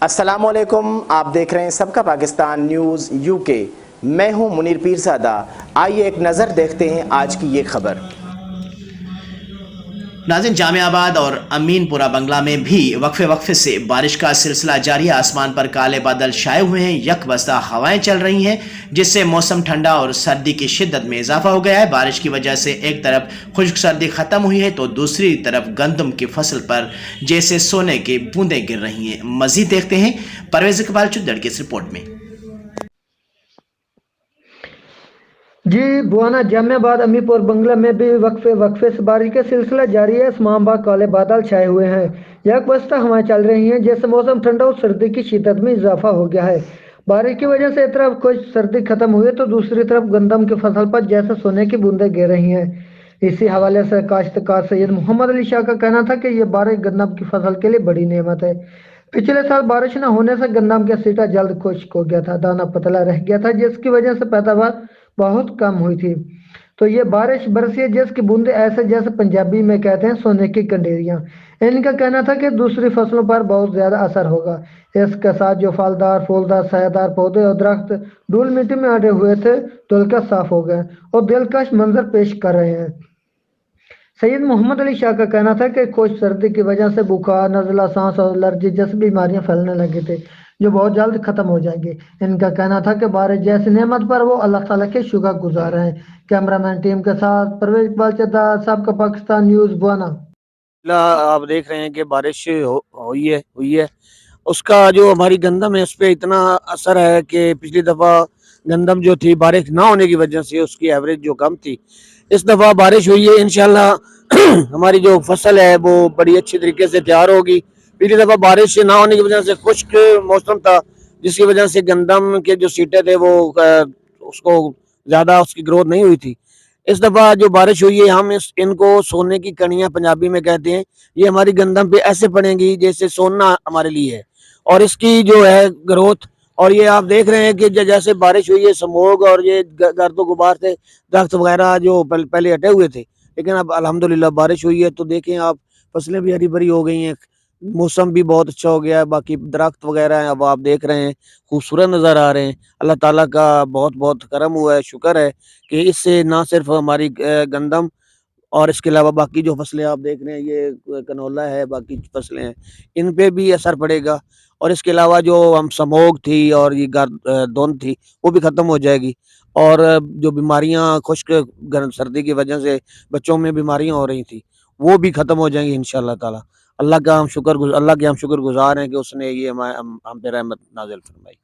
अस्सलामुअलैकुम, आप देख रहे हैं सबका पाकिस्तान न्यूज़ यूके। मैं हूं मुनीर पीरज़ादा। आइए एक नज़र देखते हैं आज की ये खबर। नाज़रीन, जामियाबाद और अमीनपुरा बंगला में भी वक्फे से बारिश का सिलसिला जारी है। आसमान पर काले बादल छाए हुए हैं, यकबस्ता हवाएं चल रही हैं, जिससे मौसम ठंडा और सर्दी की शिद्दत में इजाफा हो गया है। बारिश की वजह से एक तरफ खुश्क सर्दी खत्म हुई है तो दूसरी तरफ गंदम की फसल पर जैसे सोने की बूंदें गिर रही हैं। मजीद देखते हैं परवेज इकबाल चुद्दड़ की इस रिपोर्ट में। जी बुआना जामियाबाद अमीपुर बंगला में भी वक्फे से बारिश का सिलसिला जारी है। आसमान पर काले बादल छाए हुए हैं, यकबस्ता हवाएं चल रही हैं, जैसे मौसम ठंडा और सर्दी की शिद्दत में इजाफा हो गया है। बारिश की वजह से एक तरफ कुछ सर्दी खत्म हुई है तो दूसरी तरफ गंदम की फसल पर जैसे सोने की बूंदें गिर रही हैं। इसी हवाले से काश्तकार सैयद मोहम्मद अली शाह का कहना था कि यह बारिश गंदम की फसल के लिए बड़ी नेमत है। पिछले साल बारिश न होने से गंदम का सीटा जल्द खुश्क हो गया था, दाना पतला रह गया था, जिसकी वजह से पैदावार बहुत कम हुई थी। तो ये बारिश बरसी है जिसकी बूंदे ऐसे जैसे पंजाबी में कहते हैं सोने की कंडेरियां। इनका कहना था कि दूसरी फसलों पर बहुत ज्यादा असर होगा। इसके साथ जो फलदार फूलदार सायादार पौधे और दरख्त धूल मिट्टी में अड़े हुए थे धुलकर साफ हो गए और दिलकश मंजर पेश कर रहे हैं। सैयद मोहम्मद अली शाह का कहना था कि खुश सर्दी की वजह से बुखार, नज़ला, सांस और एलर्जी जैसी बीमारियां फैलने लगी थी, जो बहुत जल्द खत्म हो जाएंगी। इनका कहना था कि बारिश जैसी नेमत पर वो अल्लाह ताला के शुक्रगुजार हैं। कैमरामैन टीम के साथ परवेज इकबाल चद्दा, सबका पाकिस्तान न्यूज़ बुआना। आप देख रहे हैं कि बारिश हुई है। उसका जो हमारी गंदम है उस पर इतना असर है कि पिछली दफ़ा गंदम जो थी बारिश ना होने की वजह से उसकी एवरेज जो कम थी, इस दफ़ा बारिश हुई है। इंशाल्लाह हमारी जो फसल है वो बड़ी अच्छी तरीके से तैयार होगी। पिछली दफ़ा बारिश ना होने की वजह से खुश्क मौसम था, जिसकी वजह से गंदम के जो सीटे थे वो उसको ज़्यादा उसकी ग्रोथ नहीं हुई थी। इस दफ़ा जो बारिश हुई है हम इनको सोने की कणियाँ पंजाबी में कहते हैं। ये हमारी गंदम पे ऐसे पड़ेंगी जैसे सोना हमारे लिए है, और इसकी जो है ग्रोथ, और ये आप देख रहे हैं कि जैसे बारिश हुई है स्मोग और ये गर्द गुबार से दरख्त वगैरह जो पहले हटे हुए थे, लेकिन अब अल्हम्दुलिल्लाह बारिश हुई है तो देखें आप फसलें भी हरी भरी हो गई हैं, मौसम भी बहुत अच्छा हो गया है। बाकी दरख्त वगैरह हैं, अब आप देख रहे हैं खूबसूरत नज़र आ रहे हैं। अल्लाह ताला का बहुत बहुत करम हुआ है, शुक्र है कि इससे ना सिर्फ हमारी गंदम और इसके अलावा बाकी जो फसलें आप देख रहे हैं, ये कनोला है, बाकी फसलें हैं, इन पे भी असर पड़ेगा। और इसके अलावा जो हम स्मोग थी और ये धुंध थी वो भी ख़त्म हो जाएगी। और जो बीमारियां खुश्क गर्म सर्दी की वजह से बच्चों में बीमारियां हो रही थी वो भी ख़त्म हो जाएंगी इंशाल्लाह ताला। अल्लाह के हम शुक्रगुजार हैं कि उसने ये हम पे रहमत नाज़िल फरमाई।